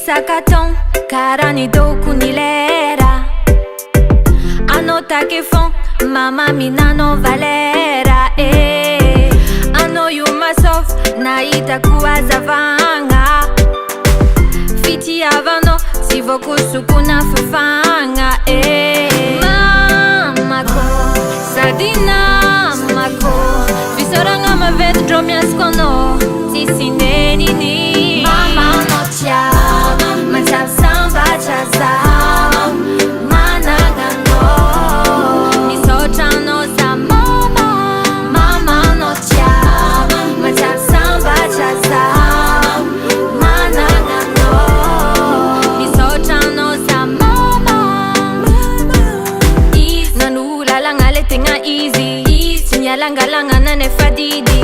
Sakaton, karani doku ni lera. Ano takefon, mama minano valera. Ano yumasof, naita kuazavanga. Fiti avano, sivokusuku na fafanga. Mamako, sadina mako. Visoranga mavet dromiaskono. Sisi nenini. Mama no tia. Macam samba chaza managano ni sochano sa mama mama no tia macam samba chaza managano ni sochano sa mama is nanula langa letenga easy sinyala ngalanga na nefadidi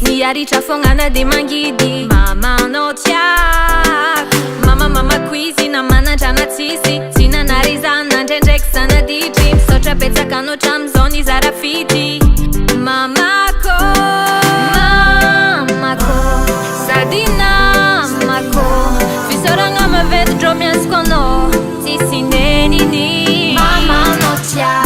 ni yari chafonga na demangidi mama no tia. Mama quizi na mana jana tsisi sina narizana njenjek sana DJ socha peta kano chamzoni za rafiti mamako sadina mako visoranga mavet dromiaskono sisi nenini mama no tia